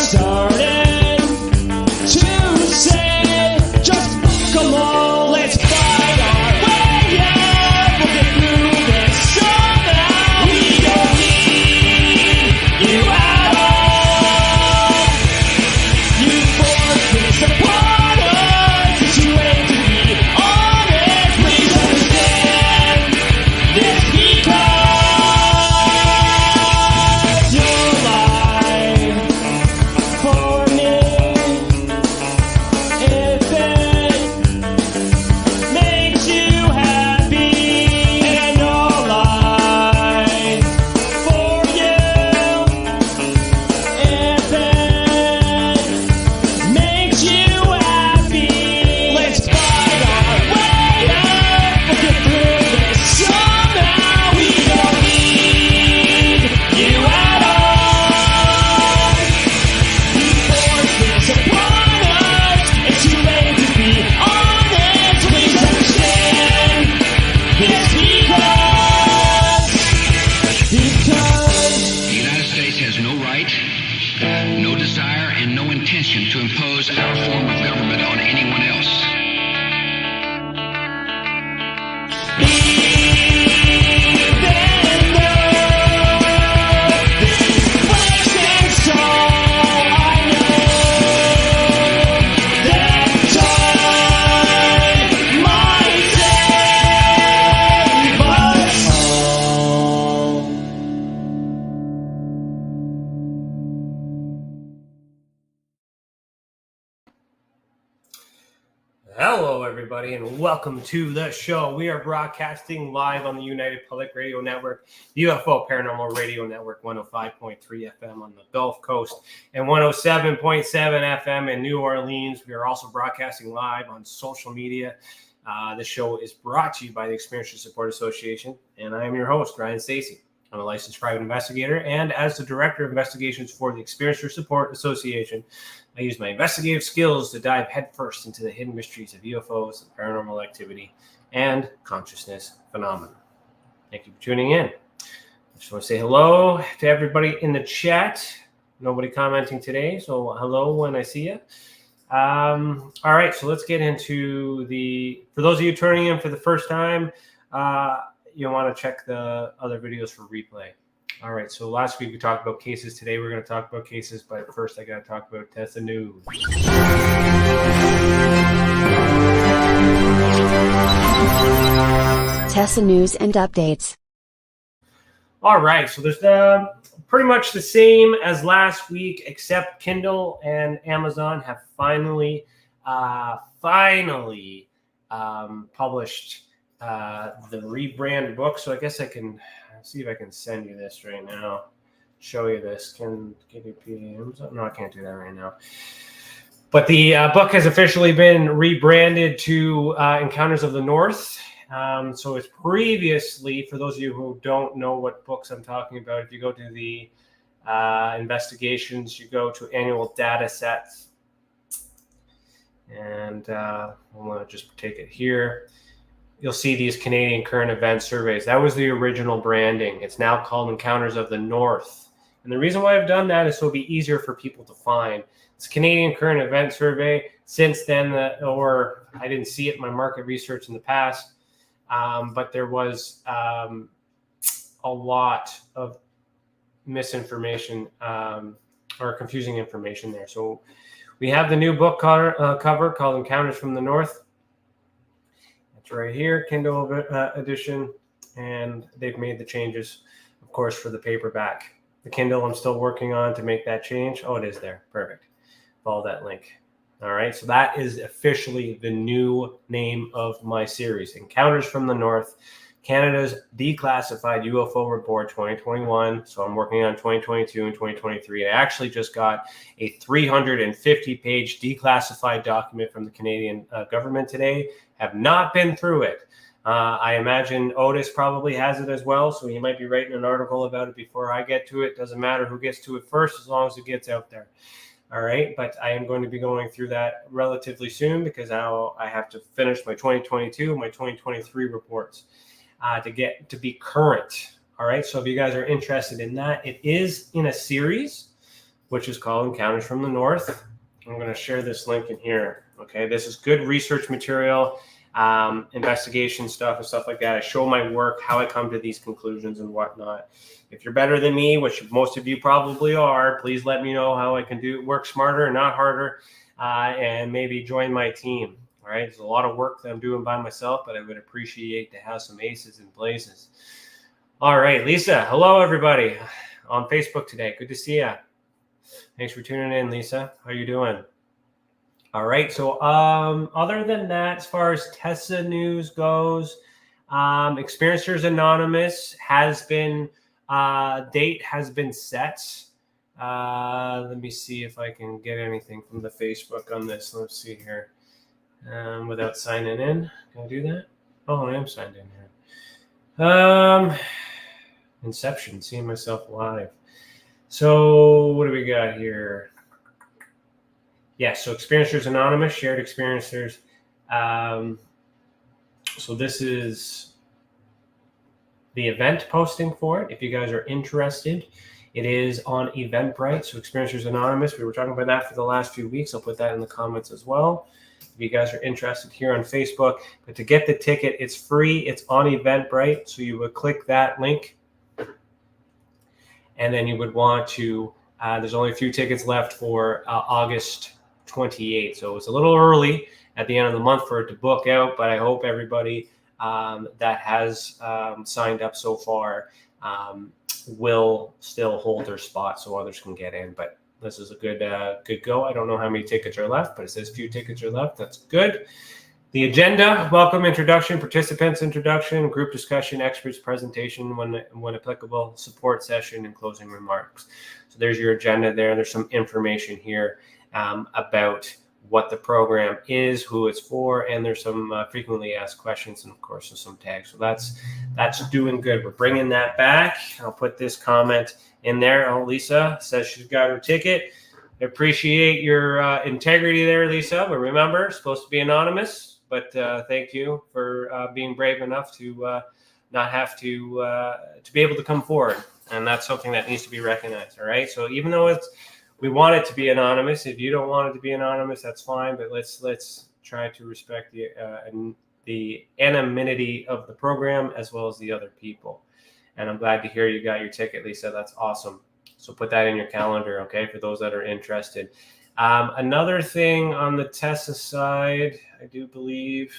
started to say, just come on, let's fight our way out. We'll get through this somehow. We don't need you at all. You forced this upon us. It's too late to be honest. Please understand this because you're alive for me. If it makes you happy, and all life for you. If it makes you happy, let's fight our way up. We'll get through this somehow. We don't need you at all. You forced this upon us. It's too late to be honest. Please understand this because The United States has no right, no desire, and no intention to impose our form of government on anyone else. even though this wasn't so, I know that time might save us all. Hello, everybody, and welcome to the show. We are broadcasting live on the United Public Radio Network, UFO Paranormal Radio Network, 105.3 FM on the Gulf Coast, and 107.7 FM in New Orleans. We are also broadcasting live on social media. The show is brought to you by the Experiencers Support Association, and I am your host, Ryan Stacey. I'm a licensed private investigator, and as the Director of Investigations for the Experiencers Support Association, I use my investigative skills to dive headfirst into the hidden mysteries of UFOs, paranormal activity, and consciousness phenomena. Thank you for tuning in. I just want to say hello to everybody in the chat. Nobody commenting today, so hello when I see you. All right, so let's get into for those of you turning in for the first time, you'll want to check the other videos for replay. All right, so last week we talked about cases. Today we're going to talk about cases, but first I got to talk about Tessa News. Tessa News and Updates. All right, so there's pretty much the same as last week, except Kindle and Amazon have finally published the rebrand book. So I guess I can see if I can send you this right now, show you this. Can you PMs? No, I can't do that right now. But the book has officially been rebranded to Encounters of the North. So it's previously, for those of you who don't know what books I'm talking about, if you go to the investigations, you go to annual data sets. And I'm going to just take it here. You'll see these Canadian current event surveys. That was the original branding. It's now called Encounters of the North. And the reason why I've done that is so it'll be easier for people to find. It's Canadian current event survey. Since then, or I didn't see it in my market research in the past, but there was a lot of misinformation or confusing information there. So we have the new book cover called Encounters from the North. It's right here, Kindle edition, and they've made the changes, of course, for the paperback. The Kindle I'm still working on to make that change. Oh, it is there. Perfect. Follow that link. All right, so that is officially the new name of my series, Encounters from the North, Canada's Declassified UFO Report 2021. So I'm working on 2022 and 2023. I actually just got a 350-page declassified document from the Canadian government today. Have not been through it. I imagine Otis probably has it as well, so he might be writing an article about it before I get to it. Doesn't matter who gets to it first, as long as it gets out there. All right, but I am going to be going through that relatively soon because now I have to finish my 2022 and my 2023 reports to get to be current. All right, so if you guys are interested in that, it is in a series which is called Encounters from the North. I'm going to share this link in here. Okay, this is good research material, investigation stuff and stuff like that. I show my work, how I come to these conclusions and whatnot. If you're better than me, which most of you probably are, please let me know how I can work smarter and not harder, and maybe join my team. All right, there's a lot of work that I'm doing by myself, but I would appreciate to have some aces in places. All right, Lisa. Hello, everybody on Facebook today. Good to see you. Thanks for tuning in, Lisa. How are you doing? All right. So other than that, as far as Tessa news goes, Experiencers Anonymous has been, date has been set. Let me see if I can get anything from the Facebook on this. Let's see here. Without signing in. Can I do that? Oh, I am signed in here. Inception, seeing myself live. So what do we got here? Yeah, so Experiencers Anonymous, shared experiencers. So this is the event posting for it. If you guys are interested, it is on Eventbrite. So Experiencers Anonymous, we were talking about that for the last few weeks. I'll put that in the comments as well. If you guys are interested here on Facebook, but to get the ticket, it's free. It's on Eventbrite. So you would click that link. And then you would want to, there's only a few tickets left for August 28th. So it's a little early at the end of the month for it to book out, but I hope everybody that has signed up so far will still hold their spot so others can get in. But this is a good go. I don't know how many tickets are left, but it says few tickets are left. That's good. The agenda: welcome, introduction, participants introduction, group discussion, experts presentation when applicable, support session, and closing remarks. So there's your agenda there. There's some information here about what the program is, who it's for, and there's some frequently asked questions, and of course there's some tags. So that's doing good. We're bringing that back. I'll put this comment in there. Oh, Lisa says she's got her ticket. I appreciate your integrity there, Lisa. But remember, it's supposed to be anonymous. But thank you for being brave enough to not have to be able to come forward, and that's something that needs to be recognized. All right. So even though we want it to be anonymous, if you don't want it to be anonymous, that's fine. But let's try to respect the anonymity of the program as well as the other people. And I'm glad to hear you got your ticket, Lisa. That's awesome. So put that in your calendar, okay, for those that are interested. Another thing on the Tessa side, I do believe,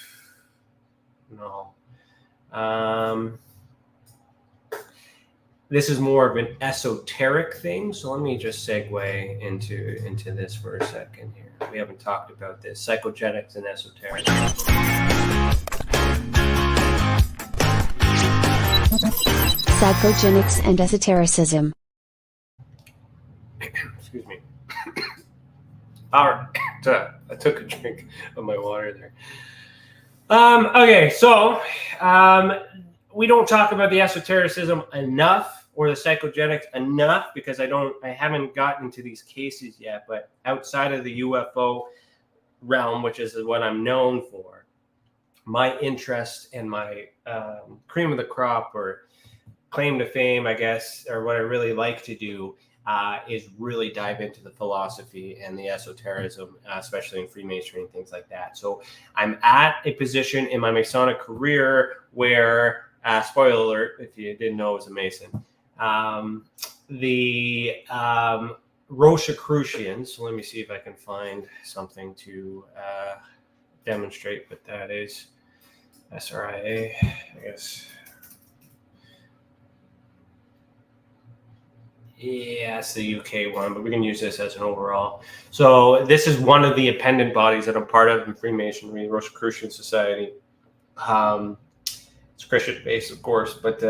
no. This is more of an esoteric thing, so let me just segue into this for a second here. We haven't talked about this, psychogenics and esoteric. Psychogenics and esotericism. Excuse me. All right, I took a drink of my water there. Okay, so we don't talk about the esotericism enough or the psychogenics enough because I haven't gotten to these cases yet. But outside of the UFO realm, which is what I'm known for, my interest and my cream of the crop or claim to fame, I guess, or what I really like to do is really dive into the philosophy and the esotericism, especially in Freemasonry and things like that. So I'm at a position in my Masonic career where, spoiler alert, if you didn't know I was a Mason, the Rosicrucians, so let me see if I can find something to demonstrate what that is. SRIA, I guess. Yeah, it's the UK one, but we can use this as an overall. So this is one of the appendant bodies that I'm part of in Freemasonry, Rosicrucian Society. It's Christian-based, of course, but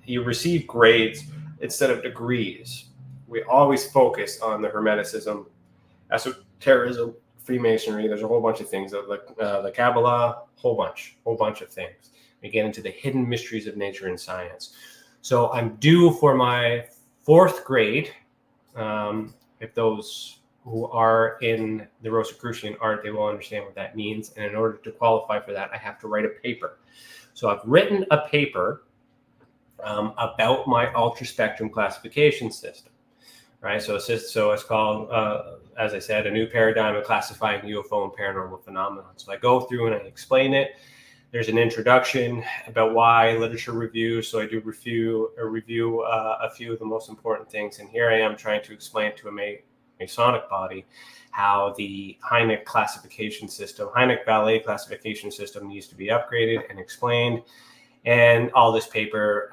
you receive grades instead of degrees. We always focus on the Hermeticism, esotericism, Freemasonry. There's a whole bunch of things, the Kabbalah, whole bunch of things. We get into the hidden mysteries of nature and science. So I'm due for my 4th grade. If those who are in the Rosicrucian art, they will understand what that means. And in order to qualify for that, I have to write a paper. So I've written a paper about my ultra spectrum classification system. right? So it's called, as I said, a new paradigm of classifying UFO and paranormal phenomena. So I go through and I explain it. There's an introduction about why, literature review. So I do review a few of the most important things. And here I am trying to explain to a Masonic body how the Hynek Vallée classification system needs to be upgraded and explained. And all this paper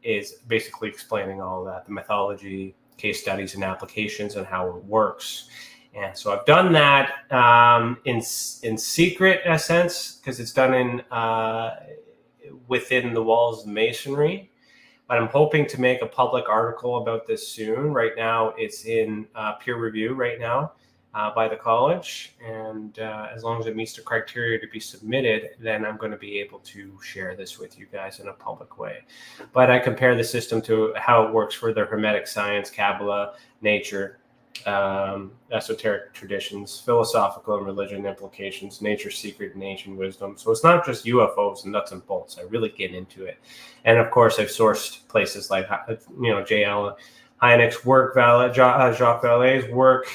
is basically explaining all that, the methodology, case studies, and applications, and how it works. And so I've done that in secret, in a sense, because it's done in within the walls of masonry. But I'm hoping to make a public article about this soon. Right now, it's in peer review right now by the college. And as long as it meets the criteria to be submitted, then I'm going to be able to share this with you guys in a public way. But I compare the system to how it works for the Hermetic science, Kabbalah, nature, esoteric traditions, philosophical and religion implications, nature's secret and ancient wisdom. So it's not just UFOs and nuts and bolts. I really get into it. And of course, I've sourced places like, J. Allen Hynek's work, Jacques Vallée's work,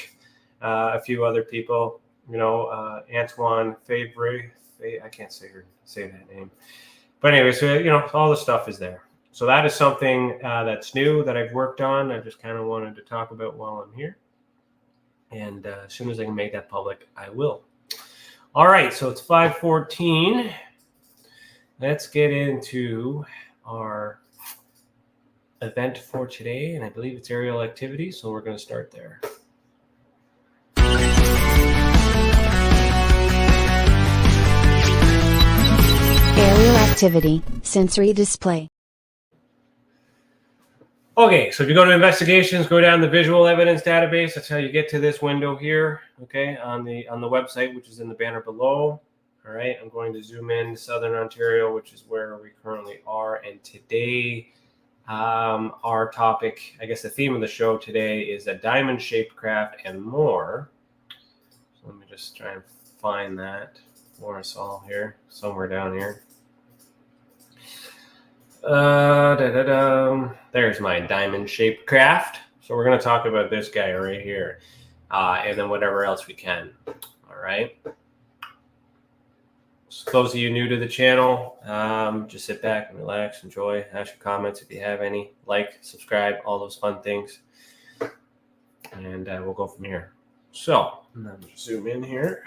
a few other people, Antoine Fabre. I can't say that name. But anyway, so, all the stuff is there. So that is something that's new that I've worked on. I just kind of wanted to talk about while I'm here. And as soon as I can make that public, I will. All right, so it's 5:14. Let's get into our event for today. And I believe it's aerial activity, so we're going to start there. Aerial activity, sensory display. Okay, so if you go to investigations, go down the visual evidence database. That's how you get to this window here, okay, on the website, which is in the banner below. All right, I'm going to zoom in to Southern Ontario, which is where we currently are. And today, our topic, I guess the theme of the show today is a diamond-shaped craft and more. So let me just try and find that for us all here, somewhere down here. There's my diamond-shaped craft. So we're going to talk about this guy right here, and then whatever else we can. All right. So those of you new to the channel, just sit back and relax, enjoy, ask your comments if you have any, like, subscribe, all those fun things, and we'll go from here. So let me zoom in here.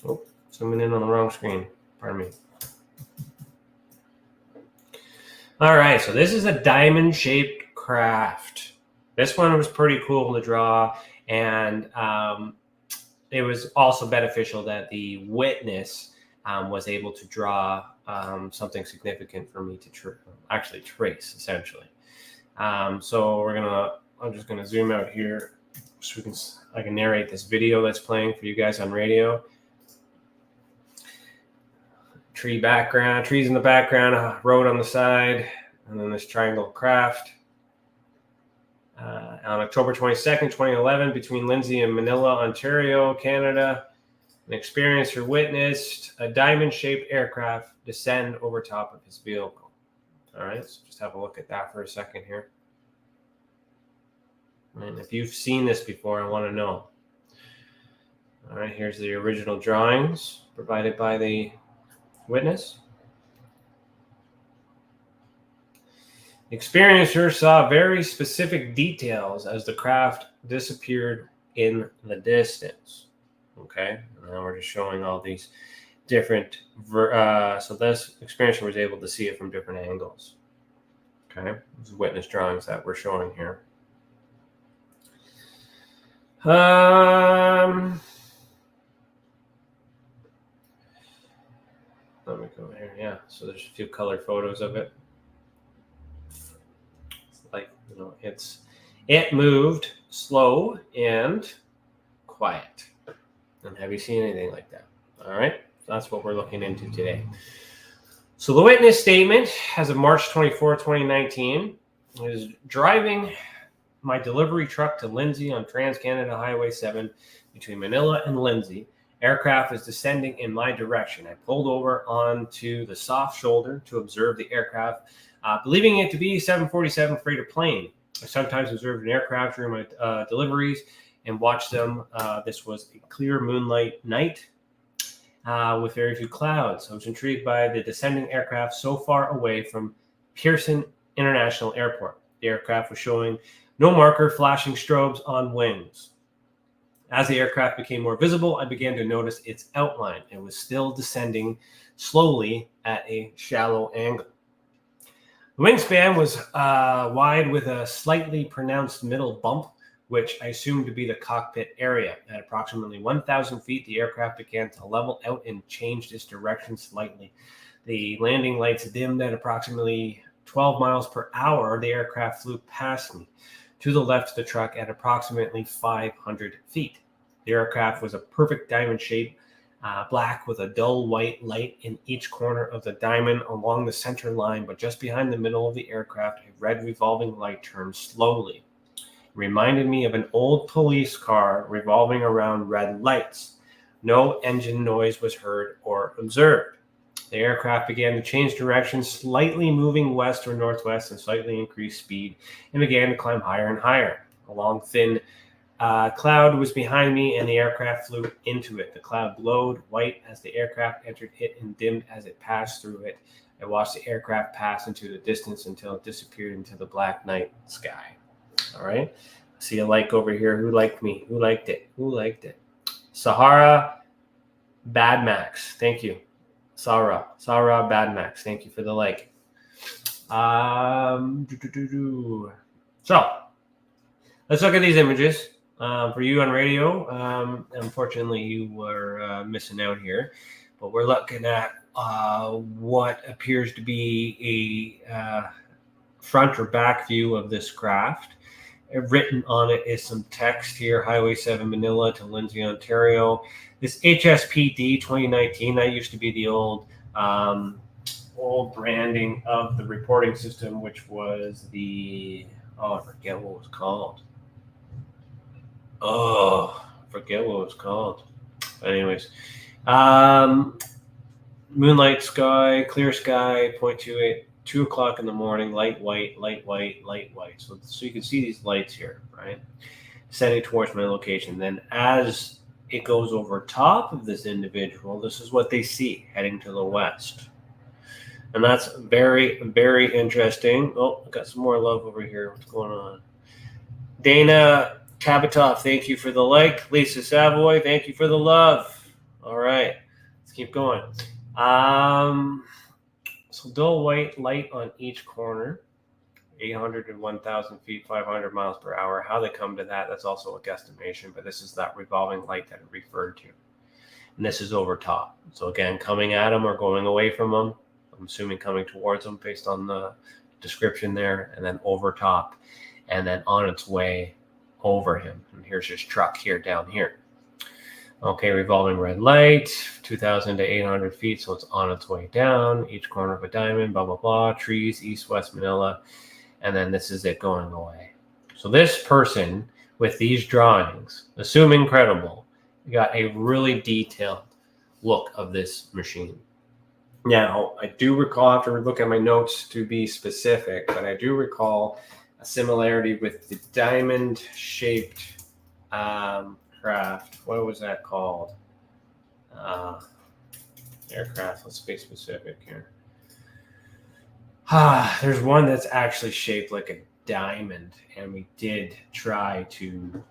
Oh, zooming in on the wrong screen. Pardon me. All right, so this is a diamond-shaped craft. This one was pretty cool to draw, and it was also beneficial that the witness was able to draw something significant for me to actually trace, essentially. So I'm just gonna zoom out here so I can narrate this video that's playing for you guys on radio. Trees in the background, a road on the side, and then this triangle craft. On October 22nd, 2011, between Lindsay and Manila, Ontario, Canada, an experiencer witnessed a diamond-shaped aircraft descend over top of his vehicle. All right, so just have a look at that for a second here. And if you've seen this before, I want to know. All right, here's the original drawings provided by the witness. The experiencer saw very specific details as the craft disappeared in the distance. Okay, now we're just showing all these different. So this experiencer was able to see it from different angles. Okay, these witness drawings that we're showing here. Let me go here. Yeah, so there's a few color photos of it. It's like, it moved slow and quiet. And have you seen anything like that? All right, that's what we're looking into today. So the witness statement, as of March 24, 2019, is driving my delivery truck to Lindsay on Trans-Canada Highway 7 between Manila and Lindsay. Aircraft is descending in my direction. I pulled over onto the soft shoulder to observe the aircraft, believing it to be a 747 freighter plane. I sometimes observed an aircraft during my deliveries and watched them. This was a clear moonlight night with very few clouds. I was intrigued by the descending aircraft so far away from Pearson International Airport. The aircraft was showing no marker, flashing strobes on wings. As the aircraft became more visible, I began to notice its outline. It was still descending slowly at a shallow angle. The wingspan was wide with a slightly pronounced middle bump, which I assumed to be the cockpit area. At approximately 1,000 feet, the aircraft began to level out and changed its direction slightly. The landing lights dimmed at approximately 12 miles per hour. The aircraft flew past me to the left of the truck at approximately 500 feet. The aircraft was a perfect diamond shape, black with a dull white light in each corner of the diamond along the center line, but just behind the middle of the aircraft, a red revolving light turned slowly. It reminded me of an old police car revolving around red lights. No engine noise was heard or observed. The aircraft began to change direction, slightly moving west or northwest and slightly increased speed, and began to climb higher and higher. A long, thin cloud was behind me, and the aircraft flew into it. The cloud glowed white as the aircraft entered it and dimmed as it passed through it. I watched the aircraft pass into the distance until it disappeared into the black night sky. All right. I see a like over here. Who liked me? Who liked it? Who liked it? Sahara Bad Max. Thank you. Sarah Bad Max. Thank you for the like. So let's look at these images. For you on radio, unfortunately, you were missing out here, but we're looking at what appears to be a front or back view of this craft. Written on it is some text here: Highway 7 Manila to Lindsay, Ontario. This HSPD 2019, that used to be the old branding of the reporting system, which was I forget what it was called. But anyways, moonlight sky, clear sky, 0.28, 2 o'clock in the morning, light white. So you can see these lights here, right? Descending towards my location. Then as it goes over top of this individual, this is what they see heading to the west. And that's very, very interesting. Oh, I got some more love over here. What's going on? Dana Kabatoff, thank you for the like. Lisa Savoy, thank you for the love. All right, let's keep going. So dull white light on each corner, 800 and 1,000 feet, 500 miles per hour. How they come to that, that's also a guesstimation, but this is that revolving light that it referred to. And this is over top. So again, coming at them or going away from them. I'm assuming coming towards them based on the description there, and then over top, and then on its way over him. And here's his truck here down here. Okay, revolving red light, 2,000 to 800 feet, so it's on its way down. Each corner of a diamond, blah, blah, blah. Trees, east-west Manila. And then this is it going away. So this person with these drawings, assuming credible, got a really detailed look of this machine. Now, I do recall, I have to look at my notes to be specific, but I do recall a similarity with the diamond-shaped craft. What was that called? Aircraft. Let's be specific here. There's one that's actually shaped like a diamond, and we did try to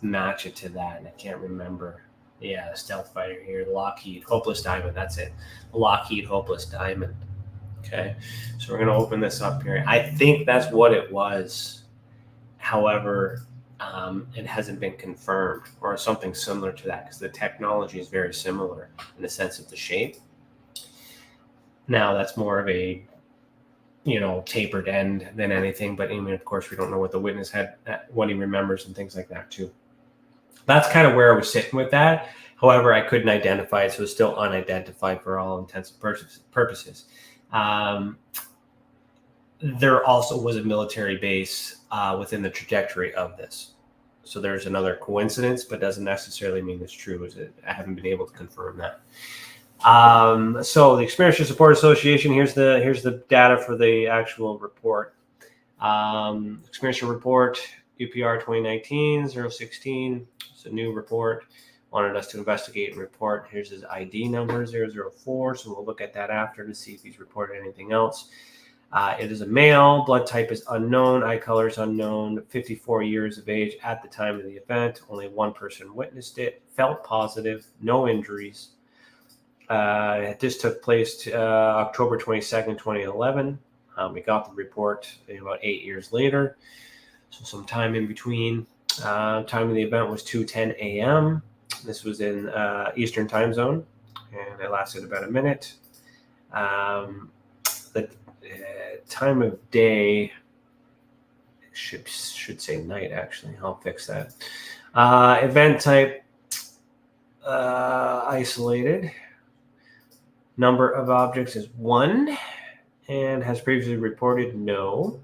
match it to that, and I can't remember. Yeah, the stealth fighter here, the Lockheed Hopeless Diamond. That's it. The Lockheed Hopeless Diamond. Okay, so we're going to open this up here. I think that's what it was. However, it hasn't been confirmed, or something similar to that, because the technology is very similar in the sense of the shape. Now, that's more of a, tapered end than anything. But I mean, of course, we don't know what the witness had, what he remembers, and things like that too. That's kind of where I was sitting with that. However, I couldn't identify it, so it's still unidentified for all intents and purposes. There also was a military base within the trajectory of this. So there's another coincidence, but doesn't necessarily mean it's true. I haven't been able to confirm that. So the Experiencers Support Association, here's the data for the actual report. Experience report, UPR 2019-016. It's a new report. Wanted us to investigate and report. Here's his ID number, 004. So we'll look at that after to see if he's reported anything else. It is a male. Blood type is unknown. Eye color is unknown. 54 years of age at the time of the event. Only one person witnessed it. Felt positive. No injuries. This took place October 22nd, 2011. We got the report about 8 years later. So some time in between. Time of the event was 2:10 a.m. This was in Eastern time zone, and it lasted about a minute. The time of day should say night, actually. I'll fix that. Event type, isolated. Number of objects is 1, and has previously reported no.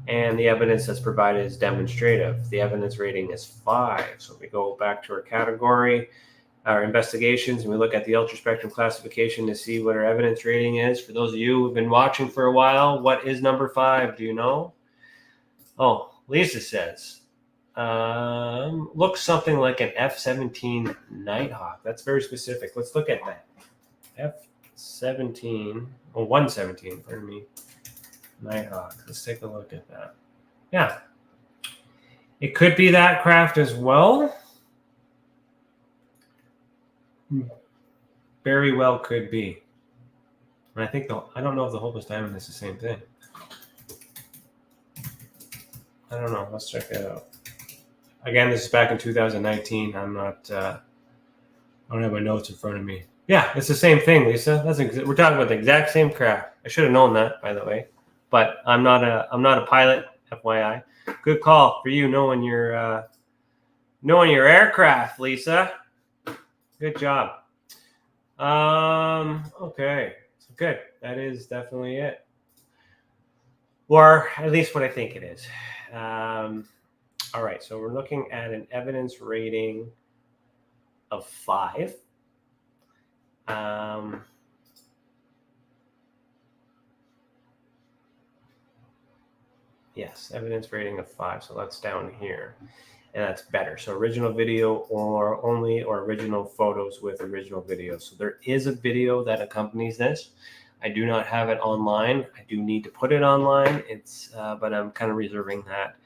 And the evidence that's provided is demonstrative. The evidence rating is 5. So if we go back to our category, our investigations, and we look at the ultraspectrum classification to see what our evidence rating is. For those of you who've been watching for a while, what is number 5? Do you know? Oh, Lisa says, looks something like an F-17 Nighthawk. That's very specific. Let's look at that. F-17, 117, pardon me. Nighthawk. Let's take a look at that. Yeah. It could be that craft as well. Very well could be. And I think I don't know if the Hopeless Diamond is the same thing. I don't know. Let's check it out. Again, this is back in 2019. I don't have my notes in front of me. Yeah, it's the same thing, Lisa. We're talking about the exact same craft. I should have known that, by the way. But I'm not a pilot, FYI. Good call for you knowing your aircraft, Lisa. Good job. Okay, so good. That is definitely it, or at least what I think it is. All right, so we're looking at an evidence rating of 5. Yes, evidence rating of 5. So that's down here, and that's better. So original video or original photos with original video. So there is a video that accompanies this. I do not have it online. I do need to put it online. But I'm kind of reserving that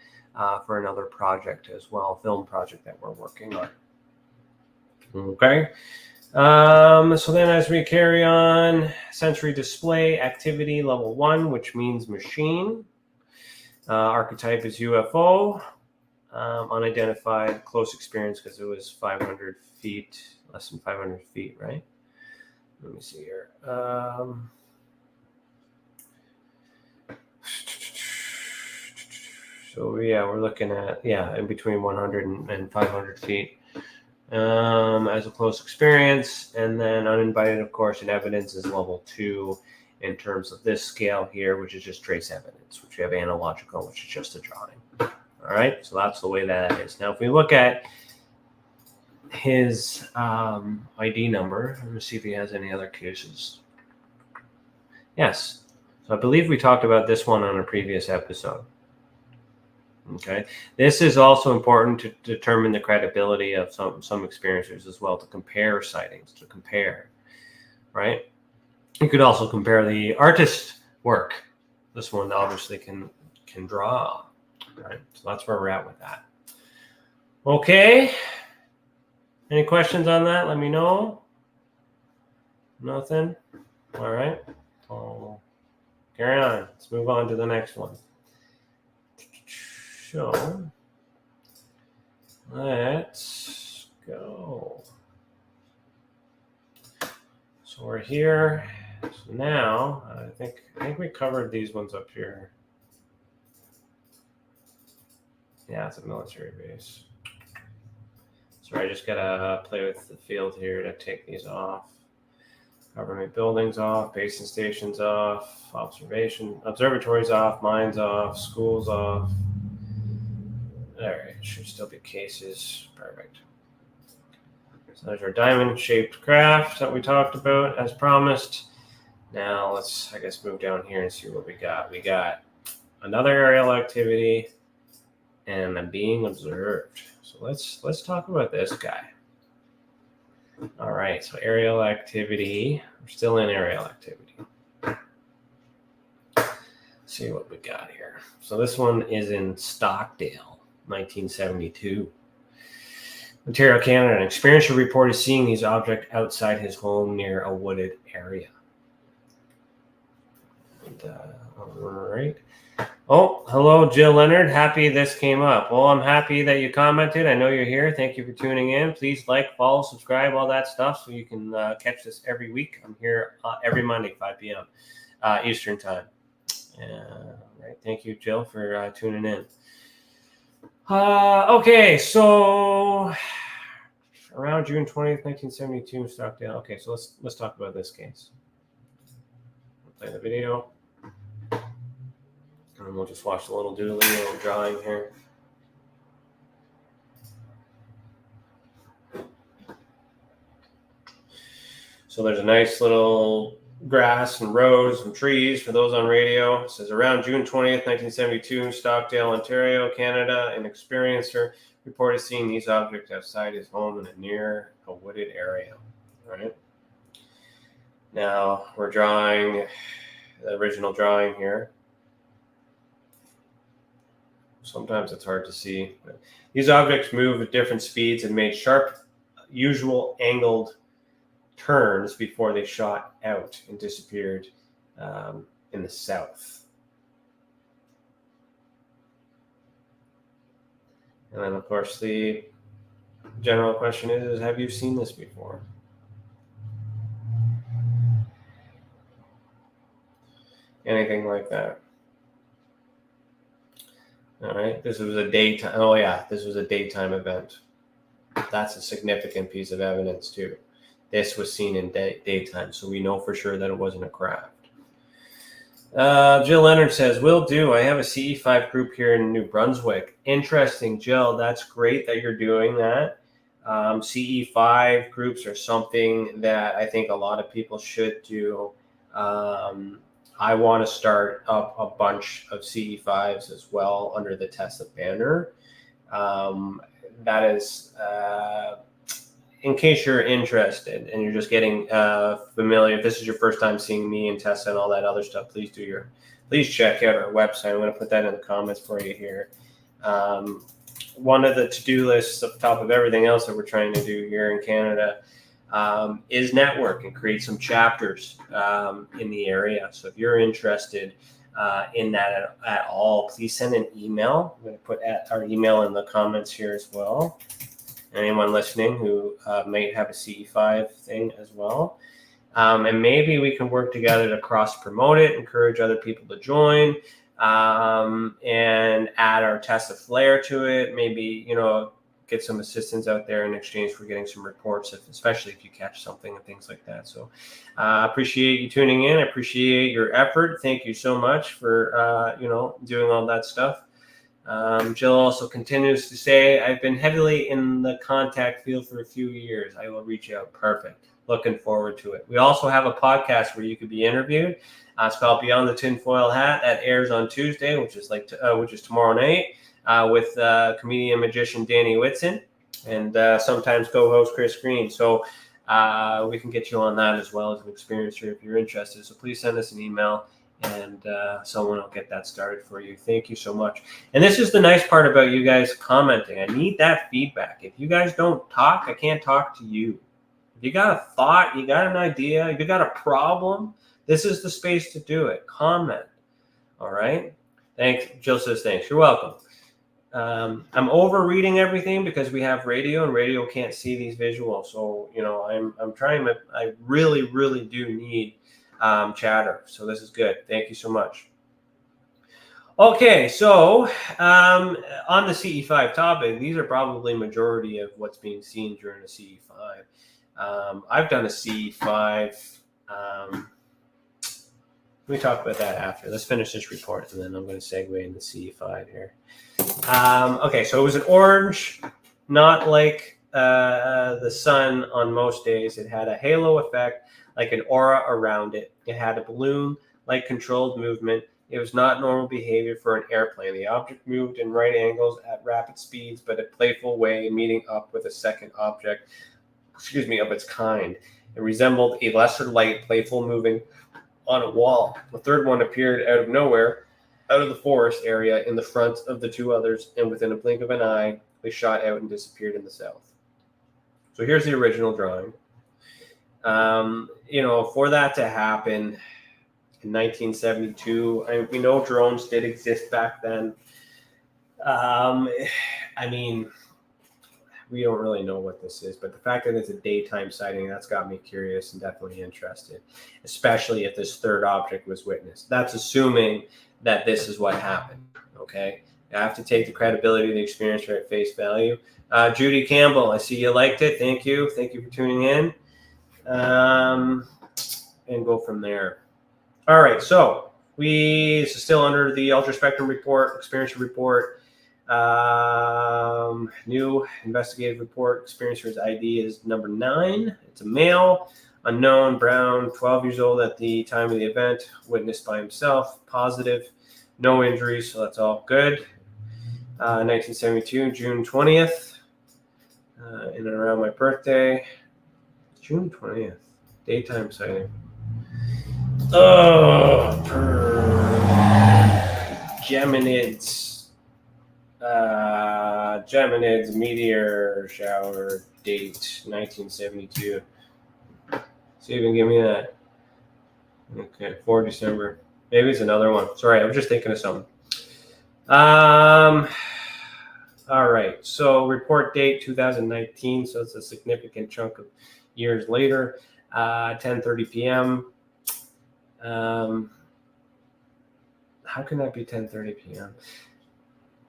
for another project as well, film project that we're working on. Okay. So then as we carry on, sensory display activity level 1, which means machine. Archetype is UFO. Unidentified, close experience because it was 500 feet, less than 500 feet, right? Let me see here. So yeah, we're looking at, in between 100 and 500 feet as a close experience. And then uninvited, of course, and evidence is level 2 in terms of this scale here, which is just trace evidence, which we have analogical, which is just a drawing. All right, so that's the way that is. Now, if we look at his ID number, let me see if he has any other cases. Yes, so I believe we talked about this one on a previous episode. Okay, this is also important to determine the credibility of some experiencers as well, to compare sightings, right? You could also compare the artist's work. This one obviously can draw, right? So that's where we're at with that. Okay. Any questions on that? Let me know. Nothing? All right. Carry on. Let's move on to the next one. So let's go. So we're here. So now I think we covered these ones up here. Yeah, it's a military base. So I just gotta play with the field here to take these off. Government buildings off, basin stations off, observatories off, mines off, schools off. All right, should still be cases. Perfect. So there's our diamond-shaped craft that we talked about as promised. Now let's, I guess, move down here and see what we got. We got another aerial activity, and I'm being observed. So let's talk about this guy. All right, so aerial activity. We're still in aerial activity. Let's see what we got here. So this one is in Stockdale, 1972. Ontario, Canada. An experiencer reported seeing these objects outside his home near a wooded area. And, all right. Oh, hello, Jill Leonard. Happy this came up. Well, I'm happy that you commented. I know you're here. Thank you for tuning in. Please like, follow, subscribe, all that stuff so you can catch this every week. I'm here every Monday, 5 p.m. Eastern Time. Right. Thank you, Jill, for tuning in. Okay, so around June 20th, 1972 in Stockdale. Okay, so let's talk about this case. I'll play the video. And we'll just watch a little doodly, little drawing here. So there's a nice little grass and roads and trees for those on radio. It says around June 20th, 1972, Stockdale, Ontario, Canada, an experiencer reported seeing these objects outside his home in near a wooded area. All right. Now we're drawing the original drawing here. Sometimes it's hard to see. These objects move at different speeds and made sharp, usual angled turns before they shot out and disappeared in the south. And then, of course, the general question is have you seen this before? Anything like that? All right, this was a daytime. Oh yeah, this was a daytime event. That's a significant piece of evidence too. This was seen in daytime, so we know for sure that it wasn't a craft. Jill Leonard says, "Will do. I have a CE5 group here in New Brunswick." Interesting, Jill. That's great that you're doing that. CE5 groups are something that I think a lot of people should do. I want to start up a bunch of CE5s as well under the Tesla banner. That is, in case you're interested and you're just getting familiar, if this is your first time seeing me and Tesla and all that other stuff, please check out our website. I'm going to put that in the comments for you here. One of the to-do lists up top of everything else that we're trying to do here in Canada is network and create some chapters in the area. So if you're interested in that at all, please send an email. I'm going to put our email in the comments here as well. Anyone listening who might have a CE5 thing as well. And maybe we can work together to cross-promote it, encourage other people to join, and add our Tesla flair to it. Maybe, get some assistance out there in exchange for getting some reports, especially if you catch something and things like that. So I appreciate you tuning in. I appreciate your effort. Thank you so much for, doing all that stuff. Jill also continues to say, I've been heavily in the contact field for a few years. I will reach out. Perfect. Looking forward to it. We also have a podcast where you could be interviewed. It's called Beyond the Tinfoil Hat. That airs on Tuesday, which is tomorrow night. With comedian magician Danny Whitson and sometimes co-host Chris Green. So we can get you on that as well as an experiencer if you're interested. So please send us an email and someone will get that started for you. Thank you so much. And this is the nice part about you guys commenting. I need that feedback. If you guys don't talk, I can't talk to you. If you got a thought, you got an idea, if you got a problem, this is the space to do it. Comment. All right. Thanks. Jill says thanks. You're welcome. I'm over reading everything because we have radio and radio can't see these visuals. So, I'm trying to, I really, really do need chatter. So this is good. Thank you so much. Okay. So, on the CE5 topic, these are probably majority of what's being seen during a CE5. I've done a CE5, we talk about that after. Let's finish this report, and then I'm going to segue into CE5 here. Okay, so it was an orange, not like the sun on most days. It had a halo effect, like an aura around it. It had a balloon-like controlled movement. It was not normal behavior for an airplane. The object moved in right angles at rapid speeds, but a playful way, meeting up with a second object, of its kind. It resembled a lesser light, playful moving on a wall. The third one appeared out of nowhere, out of the forest area in the front of the two others, and within a blink of an eye, they shot out and disappeared in the south. So here's the original drawing. For that to happen in 1972, we know drones did exist back then. We don't really know what this is, but the fact that it's a daytime sighting, that's got me curious and definitely interested, especially if this third object was witnessed. That's assuming that this is what happened, okay? I have to take the credibility of the experience at face value. Judy Campbell, I see you liked it. Thank you. Thank you for tuning in. And go from there. All right, so this is still under the Ultra Spectrum report, experience report. New investigative report, experiencer's ID is number 9. It's a male, unknown, brown, 12 years old at the time of the event, witnessed by himself, positive, no injuries, so that's all good. 1972, June 20th, in and around my birthday. June 20th, daytime sighting. Geminids meteor shower date 1972. See if you can give me that. Okay, 4 December. Maybe it's another one. Sorry, I'm just thinking of something. All right, so report date 2019, so it's a significant chunk of years later. 10:30 p.m. How can that be 10:30 p.m.?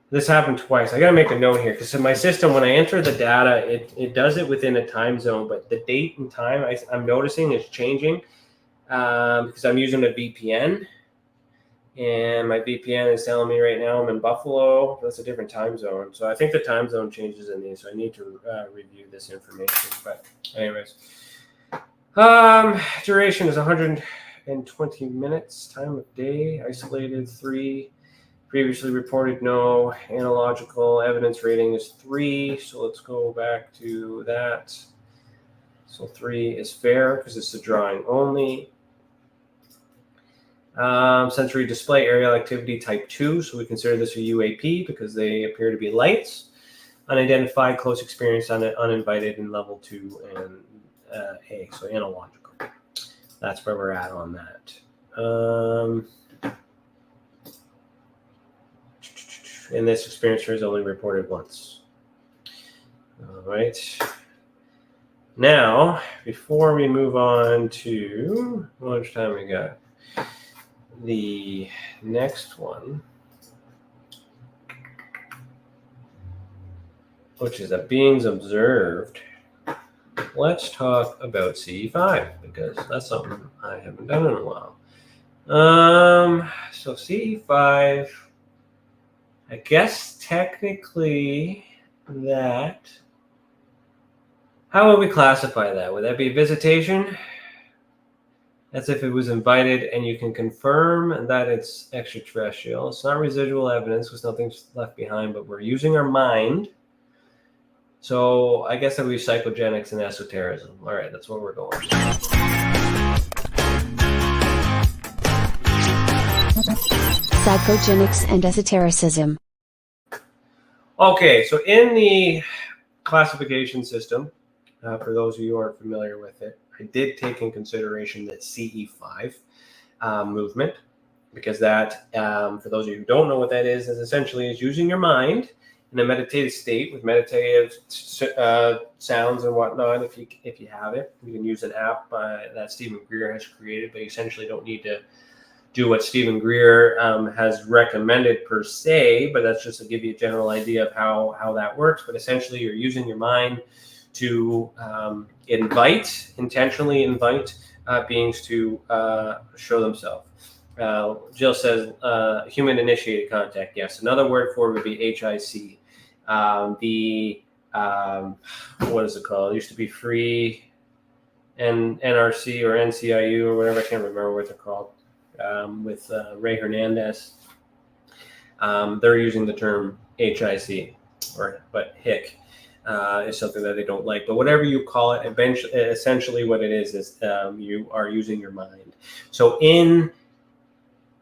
This happened twice. I got to make a note here because in my system, when I enter the data, it does it within a time zone, but the date and time I'm noticing is changing because I'm using a VPN, and my VPN is telling me right now I'm in Buffalo. That's a different time zone. So I think the time zone changes in these, so I need to review this information. But anyways, duration is 120 minutes. Time of day, isolated 3. Previously reported no. Analogical evidence rating is 3. So let's go back to that. So 3 is fair because it's a drawing only. Sensory display aerial activity type 2. So we consider this a UAP because they appear to be lights. Unidentified, close experience, uninvited in level 2 and A. So analogical. That's where we're at on that. And this experiencer is only reported once. All right. Now, before we move on to how much time we got, the next one, which is that beings observed. Let's talk about CE5 because that's something I haven't done in a while. So CE5. I guess technically that, how would we classify that? Would that be visitation? As if it was invited and you can confirm that it's extraterrestrial. It's not residual evidence because nothing's left behind, but we're using our mind. So I guess that would be psychogenics and esotericism. All right, that's where we're going. Psychogenics and esotericism. Okay, so in the classification system, for those of you who aren't familiar with it, I did take in consideration the CE5 movement, because that, for those of you who don't know what that is essentially is using your mind in a meditative state with meditative sounds and whatnot. If you have it, you can use an app that Stephen Greer has created, but you essentially don't need to do what Stephen Greer has recommended per se, but that's just to give you a general idea of how that works. But essentially, you're using your mind to intentionally invite beings to show themselves. Jill says human initiated contact. Yes, another word for it would be HIC. What is it called? It used to be free and NRC or NCIU or whatever. I can't remember what they're called. with Ray Hernandez. They're using the term HIC, but hic is something that they don't like. But whatever you call it, essentially what it is you are using your mind. So in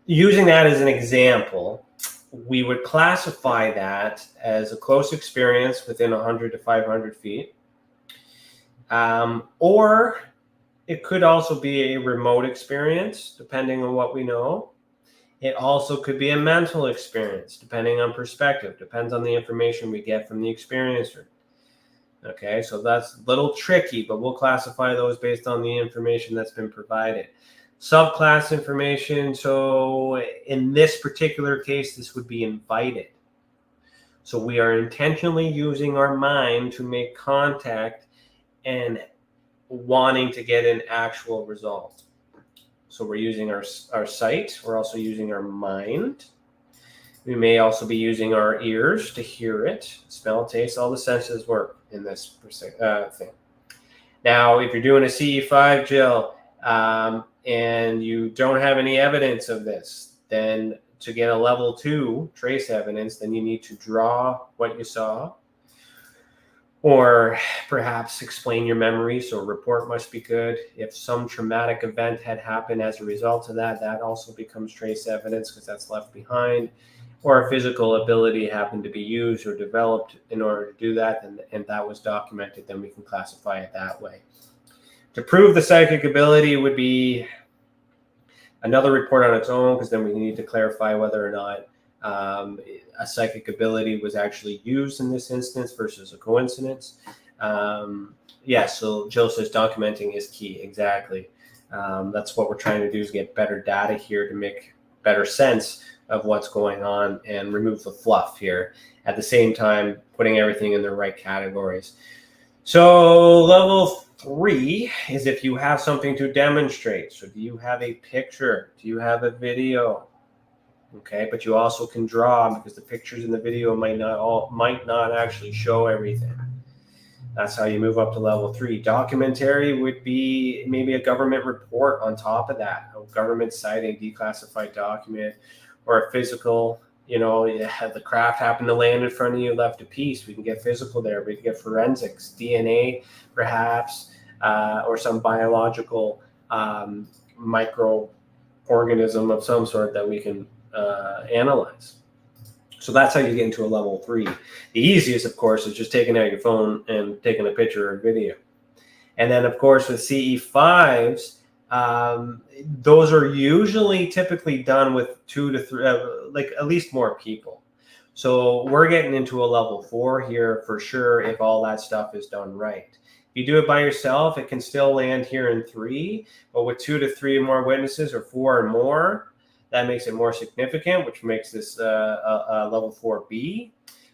using that as an example, we would classify that as a close experience within 100 to 500 feet. Or it could also be a remote experience, depending on what we know. It also could be a mental experience, depending on perspective. Depends on the information we get from the experiencer. Okay, so that's a little tricky, but we'll classify those based on the information that's been provided. Subclass information, so in this particular case, this would be invited. So we are intentionally using our mind to make contact and wanting to get an actual result. So we're using our sight. We're also using our mind. We may also be using our ears to hear it, smell, taste. All the senses work in this thing. Now, if you're doing a CE5, Jill, and you don't have any evidence of this, then to get a level 2 trace evidence, then you need to draw what you saw, or perhaps explain your memory. So a report must be good. If some traumatic event had happened as a result of that, that also becomes trace evidence because that's left behind. Or a physical ability happened to be used or developed in order to do that, and that was documented, then we can classify it that way. To prove the psychic ability would be another report on its own, because then we need to clarify whether or not a psychic ability was actually used in this instance versus a coincidence. Yeah, so Jill says documenting is key. Exactly. That's what we're trying to do, is get better data here to make better sense of what's going on and remove the fluff here. At the same time, putting everything in the right categories. So level 3 is if you have something to demonstrate. So do you have a picture? Do you have a video? Okay, but you also can draw, because the pictures in the video might not actually show everything. That's how you move up to level 3. Documentary would be maybe a government report on top of that, a government sighting, declassified document, or a physical. You know, the craft happened to land in front of you, left a piece. We can get physical there. We can get forensics, DNA, perhaps, or some biological microorganism of some sort that we can analyze. So that's how you get into a level 3. The easiest, of course, is just taking out your phone and taking a picture or video. And then, of course, with CE5s, those are usually typically done with 2 to 3, like at least more people. So we're getting into a level 4 here for sure if all that stuff is done right. If you do it by yourself, it can still land here in 3, but with 2 to 3 more witnesses, or 4 or more, that makes it more significant, which makes this a level 4B.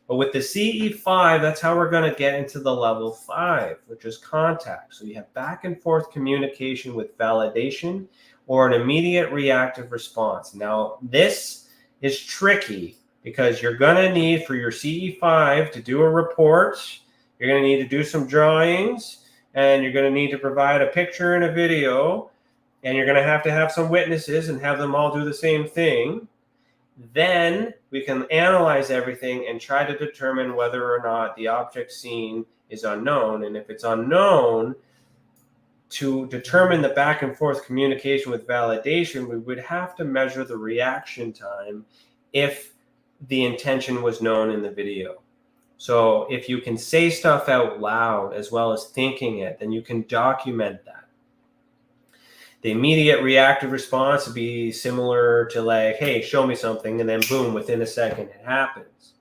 But with the CE5, that's how we're going to get into the level 5, which is contact. So you have back and forth communication with validation or an immediate reactive response. Now, this is tricky because you're going to need, for your CE5 to do a report, you're going to need to do some drawings, and you're going to need to provide a picture and a video, and you're going to have some witnesses and have them all do the same thing. Then we can analyze everything and try to determine whether or not the object seen is unknown. And if it's unknown, to determine the back and forth communication with validation, we would have to measure the reaction time if the intention was known in the video. So if you can say stuff out loud as well as thinking it, then you can document that. The immediate reactive response would be similar to like, hey, show me something, and then boom, within a second it happens,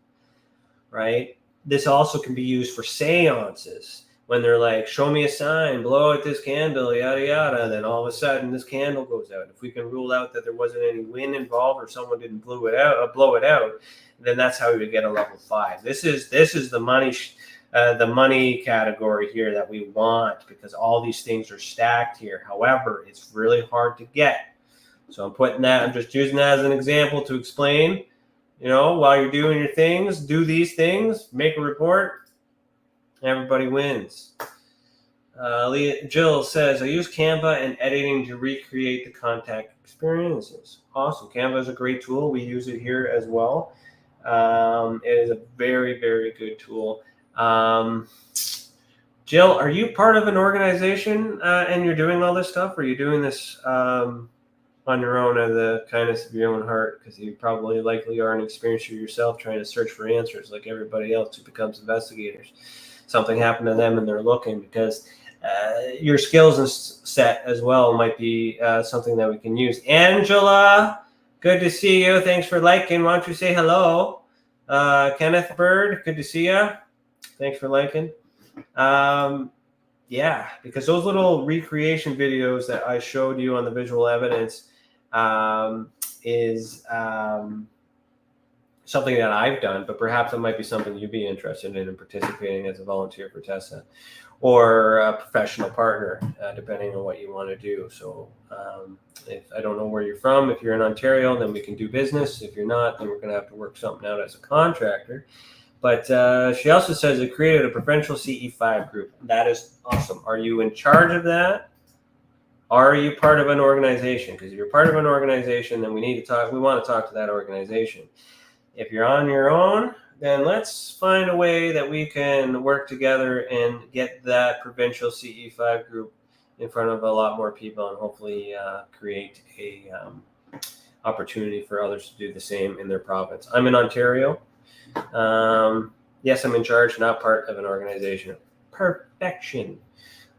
right? This also can be used for seances, when they're like, show me a sign, blow out this candle, yada, yada, then all of a sudden this candle goes out. If we can rule out that there wasn't any wind involved or someone didn't blow it out, then that's how we would get a level 5. This is the money category here that we want, because all these things are stacked here. However, it's really hard to get. So I'm just using that as an example to explain, while you're doing your things, do these things, make a report, everybody wins. Jill says, I use Canva and editing to recreate the contact experiences. Awesome. Canva is a great tool. We use it here as well. It is a very, very good tool. Jill, are you part of an organization and you're doing all this stuff? Or are you doing this on your own out of the kindness of your own heart? Because you probably likely are an experiencer yourself trying to search for answers like everybody else who becomes investigators. Something happened to them and they're looking because your skills and set as well might be something that we can use. Angela, good to see you. Thanks for liking. Why don't you say hello? Kenneth Bird, good to see you. Thanks for liking. Yeah, because those little recreation videos that I showed you on the visual evidence is something that I've done, but perhaps it might be something you'd be interested in participating as a volunteer for Tessa or a professional partner, depending on what you want to do. So if I don't know where you're from, if you're in Ontario, then we can do business. If you're not, then we're going to have to work something out as a contractor. But she also says it created a provincial CE5 group. That is awesome. Are you in charge of that? Are you part of an organization? Because if you're part of an organization, then we need to talk. We want to talk to that organization. If you're on your own, then let's find a way that we can work together and get that provincial CE5 group in front of a lot more people and hopefully create a opportunity for others to do the same in their province. I'm in Ontario. Yes, I'm in charge, not part of an organization. Perfection.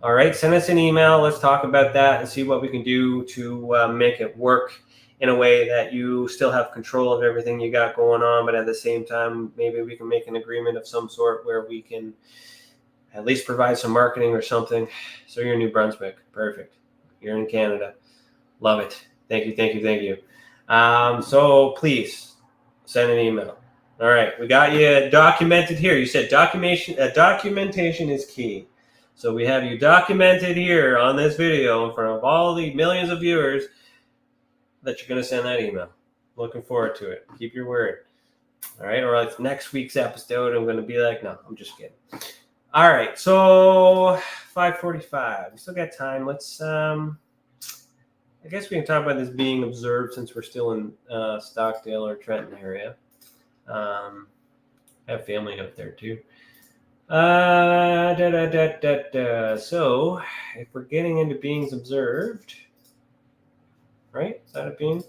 All right, send us an email. Let's talk about that and see what we can do to make it work in a way that you still have control of everything you got going on, but at the same time, maybe we can make an agreement of some sort where we can at least provide some marketing or something. So you're in New Brunswick. Perfect. You're in Canada. Love it. Thank you, thank you, thank you. So please send an email. All right, we got you documented here. You said documentation is key. So we have you documented here on this video in front of all the millions of viewers that you're going to send that email. Looking forward to it. Keep your word. All right, or else next week's episode, I'm going to be like, no, I'm just kidding. All right, so 5:45. We still got time. Let's, I guess we can talk about this being observed since we're still in Stockdale or Trenton area. I have family out there too. So if we're getting into beings observed, right? Is that a being?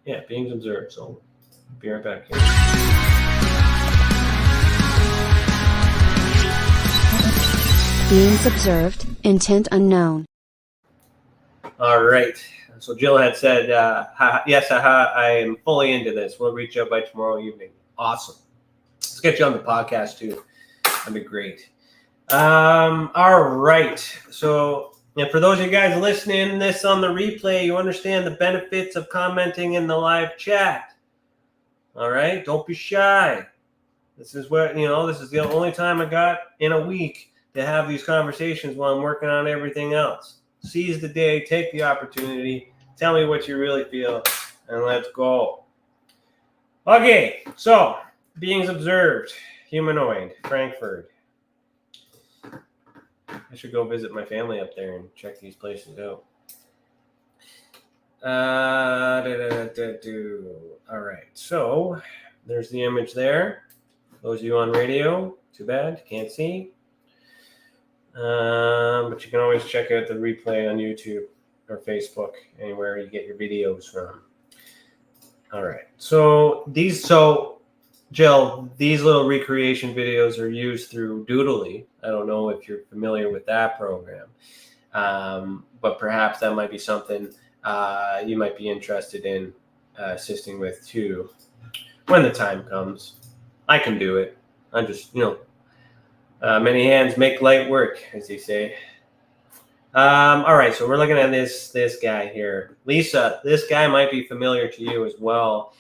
Yeah, beings observed. So I'll be right back here. Beings observed, intent unknown. All right. So Jill had said, yes, I am fully into this. We'll reach out by tomorrow evening. Awesome. Let's get you on the podcast too. That'd be great. All right. So, and for those of you guys listening to this on the replay, you understand the benefits of commenting in the live chat. All right. Don't be shy. This is what, this is the only time I got in a week to have these conversations while I'm working on everything else. Seize the day, take the opportunity, tell me what you really feel, and let's go. Okay, so beings observed, humanoid, Frankfurt. I should go visit my family up there and check these places out. All right, so there's the image there. Those of you on radio, too bad, can't see. But you can always check out the replay on YouTube or Facebook, anywhere you get your videos from. All right. So Jill, these little recreation videos are used through Doodly. I don't know if you're familiar with that program, but perhaps that might be something you might be interested in assisting with too when the time comes. I can do it. I'm just, many hands make light work, as they say. All right, so we're looking at this guy here. Lisa, this guy might be familiar to you as well.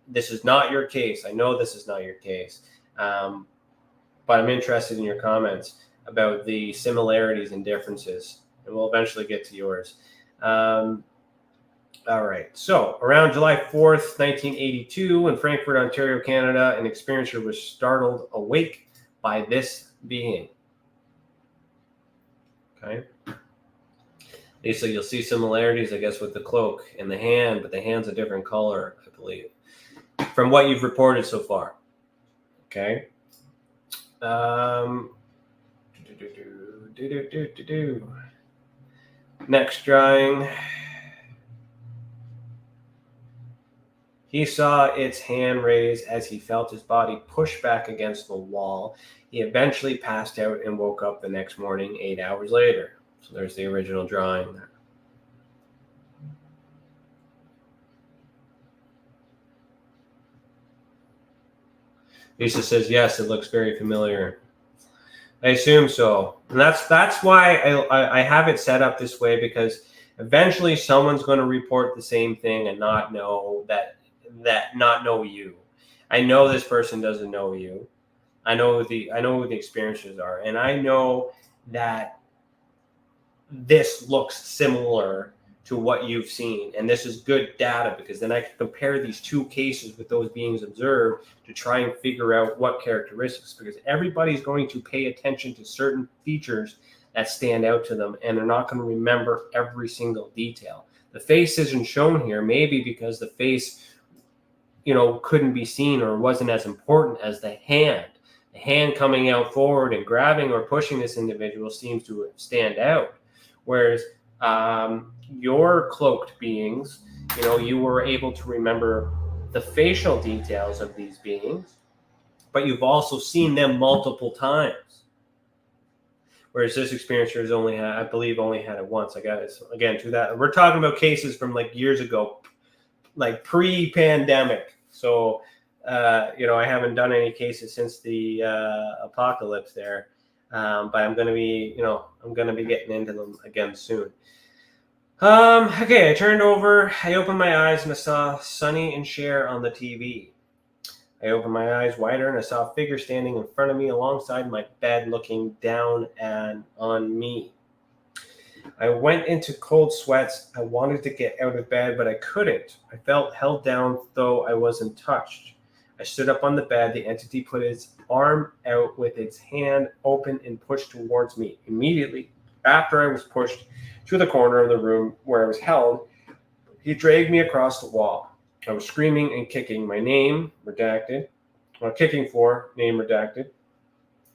This is not your case. I know this is not your case. But I'm interested in your comments about the similarities and differences. And we'll eventually get to yours. All right, so around July 4th, 1982, in Frankfurt, Ontario, Canada, an experiencer was startled awake by this being. Okay. So you'll see similarities, I guess, with the cloak and the hand, but the hand's a different color, I believe, from what you've reported so far. Okay. Next drawing. He saw its hand raise as he felt his body push back against the wall. He eventually passed out and woke up the next morning 8 hours later. So there's the original drawing there. Lisa says, yes, it looks very familiar. I assume so. And that's why I have it set up this way, because eventually someone's going to report the same thing and not know not know you. I know this person doesn't know you. I know what the experiences are, and I know that this looks similar to what you've seen, and this is good data, because then I can compare these two cases with those beings observed to try and figure out what characteristics, because everybody's going to pay attention to certain features that stand out to them, and they're not going to remember every single detail. The face isn't shown here, maybe because the face, couldn't be seen or wasn't as important as the hand. The hand coming out forward and grabbing or pushing this individual seems to stand out, whereas your cloaked beings, you were able to remember the facial details of these beings, but you've also seen them multiple times. Whereas this experiencer has only had it once. I guess, again, to that. We're talking about cases from like years ago, like pre-pandemic. So, I haven't done any cases since the apocalypse there. But I'm going to be getting into them again soon. Okay, I turned over. I opened my eyes and I saw Sonny and Cher on the TV. I opened my eyes wider and I saw a figure standing in front of me alongside my bed, looking down on me. I went into cold sweats. I wanted to get out of bed, but I couldn't. I felt held down, though I wasn't touched. I stood up on the bed. The entity put its arm out with its hand open and pushed towards me. Immediately after I was pushed to the corner of the room where I was held, he dragged me across the wall. I was screaming and kicking, my name redacted, kicking for name redacted,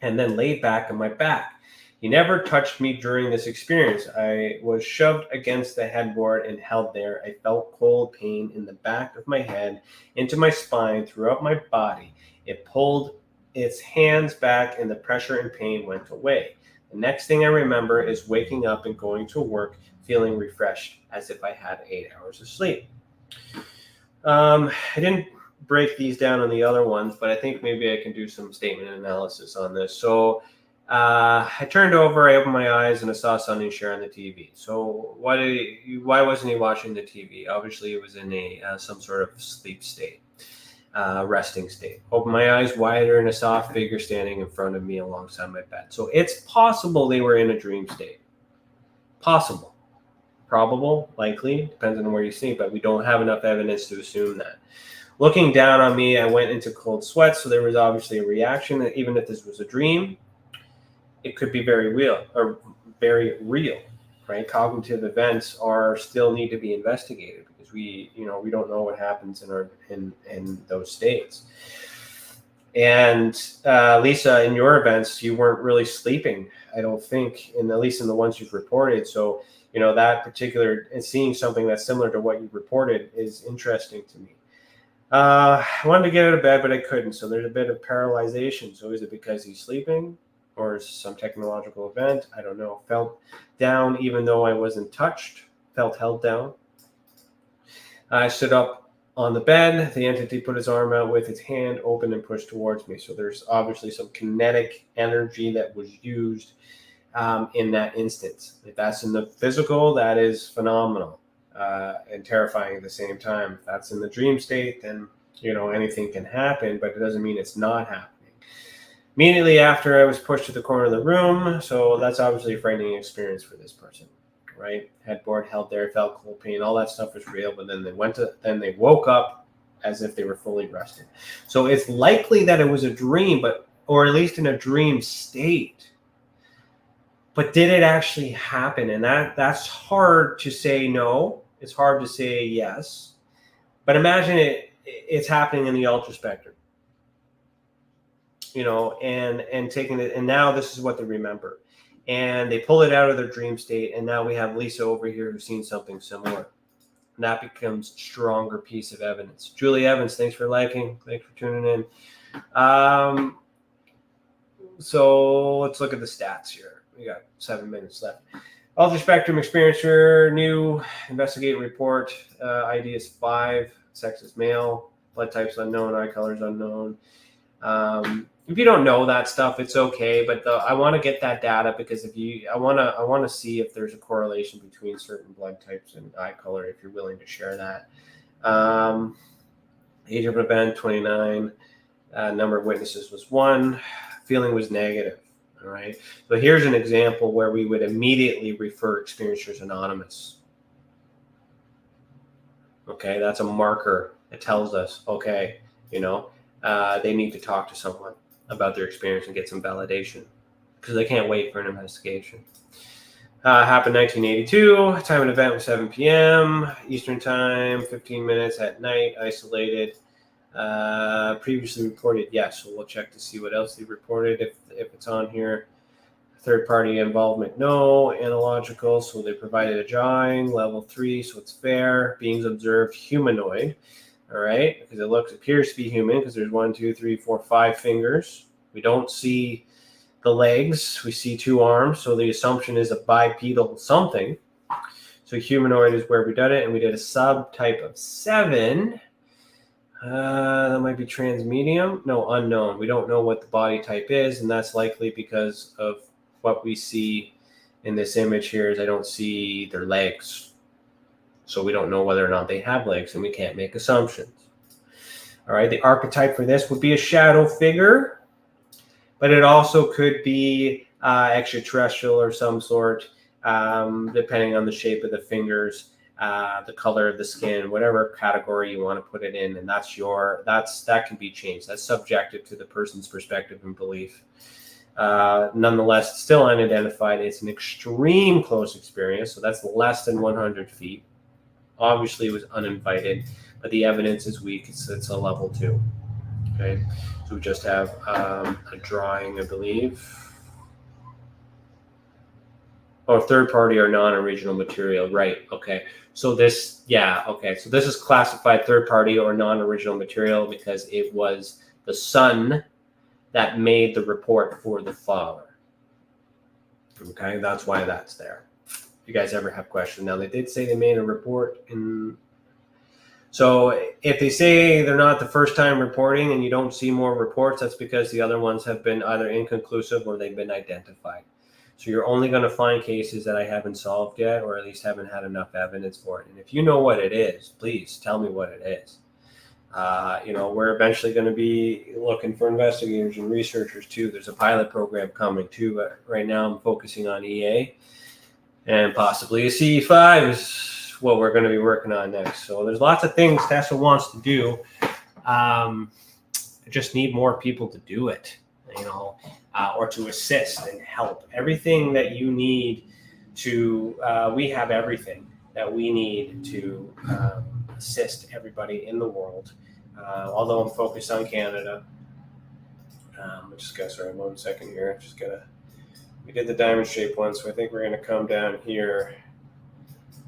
and then laid back on my back. He never touched me during this experience. I was shoved against the headboard and held there. I felt cold pain in the back of my head, into my spine, throughout my body. It pulled its hands back and the pressure and pain went away. The next thing I remember is waking up and going to work, feeling refreshed, as if I had 8 hours of sleep. I didn't break these down on the other ones, but I think maybe I can do some statement analysis on this. So I turned over, I opened my eyes, and I saw Sonny and Cher on the TV. So why wasn't he watching the TV? Obviously, it was in some sort of sleep state, resting state. Opened my eyes wider, and I saw a figure standing in front of me alongside my bed. So it's possible they were in a dream state. Possible. Probable, likely, depends on where you see, but we don't have enough evidence to assume that. Looking down on me, I went into cold sweats, so there was obviously a reaction. And even if this was a dream, it could be very real, right? Cognitive events still need to be investigated, because we don't know what happens in those states. And Lisa, in your events, you weren't really sleeping, I don't think, at least in the ones you've reported. So that particular, and seeing something that's similar to what you reported is interesting to me. I wanted to get out of bed, but I couldn't. So there's a bit of paralyzation. So is it because he's sleeping, or is some technological event? I don't know. Felt down even though I wasn't touched. Felt held down. I stood up on the bed. The entity put its arm out with its hand open and pushed towards me. So there's obviously some kinetic energy that was used in that instance. If that's in the physical, that is phenomenal and terrifying at the same time. If that's in the dream state, then anything can happen, but it doesn't mean it's not happening. Immediately after, I was pushed to the corner of the room, so that's obviously a frightening experience for this person, right? Headboard held there, felt cold pain, all that stuff was real, but then they woke up as if they were fully rested. So it's likely that it was a dream, or at least in a dream state. But did it actually happen? And that's hard to say no. It's hard to say yes. But imagine it's happening in the ultra spectrum, and taking it, and now this is what they remember. And they pull it out of their dream state, and now we have Lisa over here who's seen something similar. And that becomes a stronger piece of evidence. Julie Evans, thanks for liking. Thanks for tuning in. So let's look at the stats here. We got 7 minutes left. Ultra spectrum experiencer, new, investigate report. ID is 5, sex is male, blood types unknown, eye colors unknown. If you don't know that stuff, it's okay. But I want to get that data because I want to see if there's a correlation between certain blood types and eye color. If you're willing to share that. Age of an event 29. Number of witnesses was 1. Feeling was negative. All right. So here's an example where we would immediately refer experiencers anonymous. Okay, that's a marker. It tells us, okay, they need to talk to someone about their experience and get some validation because they can't wait for an investigation. Happened 1982. Time of event was 7 p.m. Eastern time, 15 minutes at night, isolated. Previously reported, yes. So we'll check to see what else they reported if it's on here. Third party involvement, no. Analogical, so they provided a drawing. Level 3, so it's fair. Beings observed, humanoid. All right, because it appears to be human because there's 1, 2, 3, 4, 5 fingers. We don't see the legs. We see 2 arms, so the assumption is a bipedal something. So humanoid is where we did it, and we did a subtype of 7. That might be transmedium. No, unknown. We don't know what the body type is, and that's likely because of what we see in this image here is I don't see their legs. So we don't know whether or not they have legs, and we can't make assumptions. All right, the archetype for this would be a shadow figure, but it also could be extraterrestrial or some sort, depending on the shape of the fingers. The color of the skin, whatever category you want to put it in, and that can be changed. That's subjective to the person's perspective and belief. Nonetheless, still unidentified. It's an extreme close experience, so that's less than 100 feet. Obviously, it was uninvited, but the evidence is weak. It's a level 2. Okay, so we just have a drawing, I believe. Or third party or non-original material, right? Okay. So this is classified third party or non-original material because it was the son that made the report for the father. Okay, that's why that's there. If you guys ever have questions, now they did say they made a report so if they say they're not the first time reporting and you don't see more reports, that's because the other ones have been either inconclusive or they've been identified. So you're only going to find cases that I haven't solved yet, or at least haven't had enough evidence for it. And if you know what it is, please tell me what it is. We're eventually going to be looking for investigators and researchers too. There's a pilot program coming too, but right now I'm focusing on EA and possibly a CE5 is what we're going to be working on next. So there's lots of things Tessa wants to do. I just need more people to do it, or to assist and help. Everything that you need to, we have everything that we need to assist everybody in the world. Although I'm focused on Canada. Sorry, 1 second here. We did the diamond shape one, so I think we're going to come down here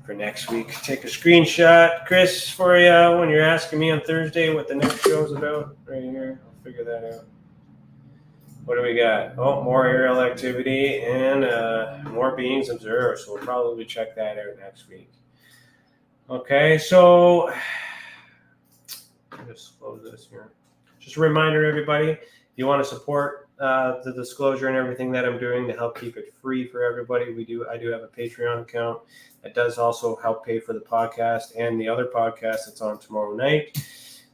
for next week. Take a screenshot, Chris, for you when you're asking me on Thursday what the next show is about. Right here. I'll figure that out. What do we got? Oh, more aerial activity and more beings observed. So we'll probably check that out next week. Okay, so I'll just close this here. Just a reminder, everybody, if you want to support the disclosure and everything that I'm doing to help keep it free for everybody, I do have a Patreon account that does also help pay for the podcast and the other podcast that's on tomorrow night,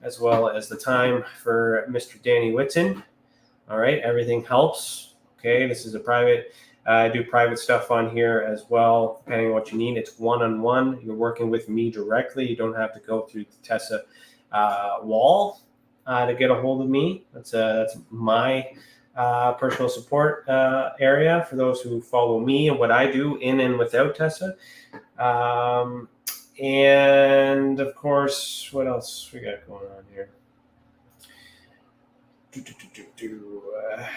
as well as the time for Mr. Danny Whitson. All right, everything helps. Okay, this is a private. I do private stuff on here as well, depending on what you need. It's one-on-one. You're working with me directly. You don't have to go through the Tessa wall to get a hold of me. That's my personal support area for those who follow me and what I do in and without Tessa. And of course, what else we got going on here?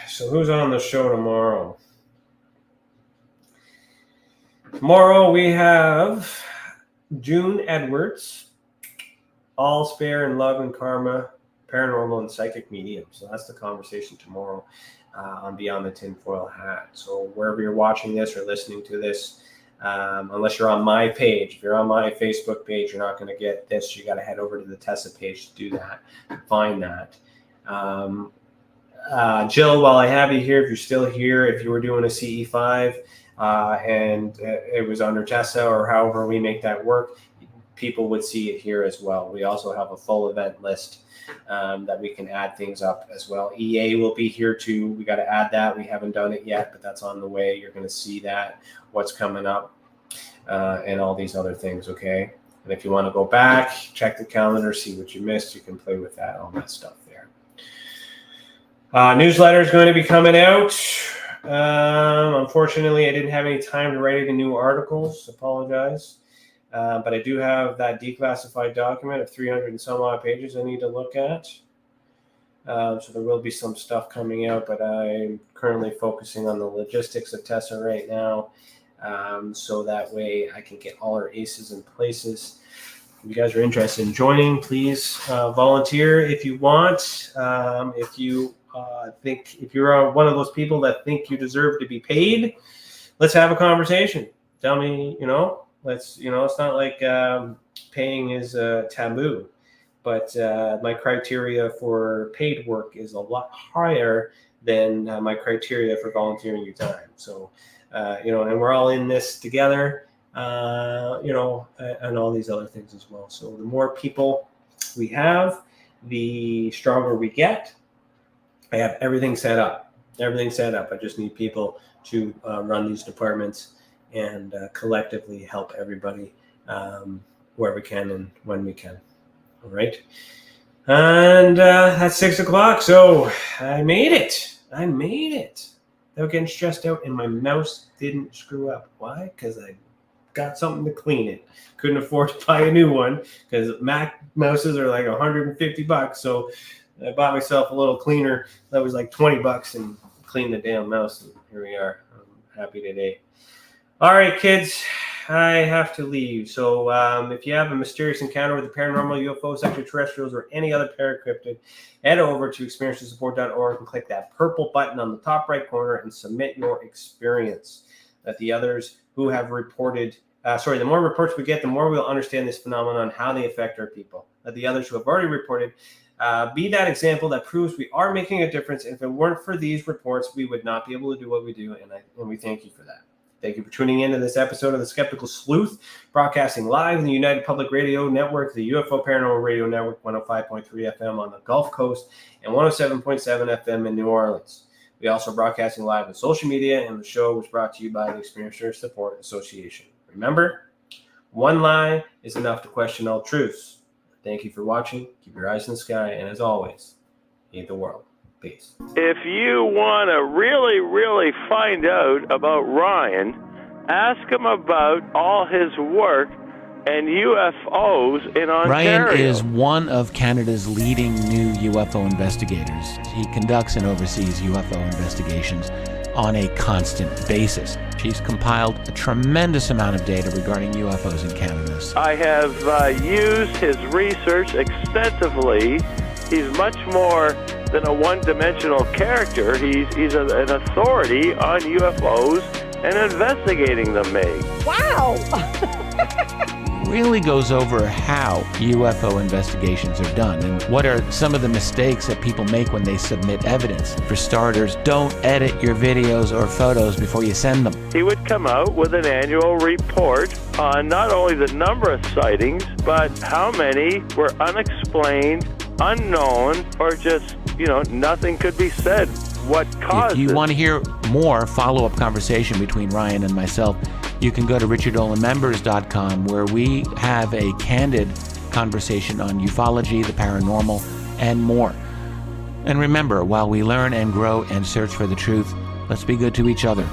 So who's on the show tomorrow? Tomorrow we have June Edwards, all spare in love and karma, paranormal and psychic medium. So that's the conversation tomorrow on Beyond the Tinfoil Hat. So wherever you're watching this or listening to this, unless you're on my page, if you're on my Facebook page, you're not going to get this. You got to head over to the Tessa page to do that, to find that. Jill, while I have you here, if you're still here, if you were doing a CE5 and it was under Tessa or however we make that work, people would see it here as well. We also have a full event list that we can add things up as well. EA will be here too. We got to add that. We haven't done it yet, but that's on the way. You're going to see that, what's coming up, and all these other things, okay? And if you want to go back, check the calendar, see what you missed, you can play with that, all that stuff there. Newsletter is going to be coming out. Unfortunately, I didn't have any time to write any new articles. Apologize. But I do have that declassified document of 300 and some odd pages I need to look at. So there will be some stuff coming out, but I'm currently focusing on the logistics of Tessa right now. So that way I can get all our aces in places. If you guys are interested in joining, please volunteer if you want. If you if you're one of those people that think you deserve to be paid, let's have a conversation. Tell me, let's, it's not like paying is taboo, but my criteria for paid work is a lot higher than my criteria for volunteering your time. So, and we're all in this together, and all these other things as well. So the more people we have, the stronger we get. I have everything set up. I just need people to run these departments and collectively help everybody where we can and when we can. All right. And that's 6 o'clock. So I made it. Without getting stressed out, and my mouse didn't screw up. Why? Because I got something to clean it. Couldn't afford to buy a new one because Mac mouses are like $150. So I bought myself a little cleaner that was like $20 and cleaned the damn mouse. And here we are. I'm happy today. All right, kids, I have to leave. So if you have a mysterious encounter with the paranormal, UFOs, extraterrestrials, or any other paracryptid, head over to experiencesupport.org and click that purple button on the top right corner and submit your experience. That the others who have reported, the more reports we get, the more we'll understand this phenomenon, how they affect our people. That the others who have already reported be that example that proves we are making a difference. If it weren't for these reports, we would not be able to do what we do, and we thank you for that. Thank you for tuning in to this episode of The Skeptical Sleuth, broadcasting live in the United Public Radio Network, the UFO Paranormal Radio Network, 105.3 FM on the Gulf Coast, and 107.7 FM in New Orleans. We also broadcasting live on social media, and the show was brought to you by the Experiencer Support Association. Remember, one lie is enough to question all truths. Thank you for watching. Keep your eyes in the sky, and as always, heed the world. Peace. If you want to really, really find out about Ryan, ask him about all his work and UFOs in Ontario. Ryan is one of Canada's leading new UFO investigators. He conducts and oversees UFO investigations on a constant basis. He's compiled a tremendous amount of data regarding UFOs in Canada. I have used his research extensively. He's much more than a one-dimensional character. He's an authority on UFOs and investigating them, Meg. Wow! Really goes over how UFO investigations are done and what are some of the mistakes that people make when they submit evidence. For starters, don't edit your videos or photos before you send them. He would come out with an annual report on not only the number of sightings, but how many were unexplained, unknown, or just, nothing could be said. What caused it? If you want to hear more follow-up conversation between Ryan and myself, you can go to richardolanmembers.com, where we have a candid conversation on ufology, the paranormal, and more. And remember, while we learn and grow and search for the truth, let's be good to each other.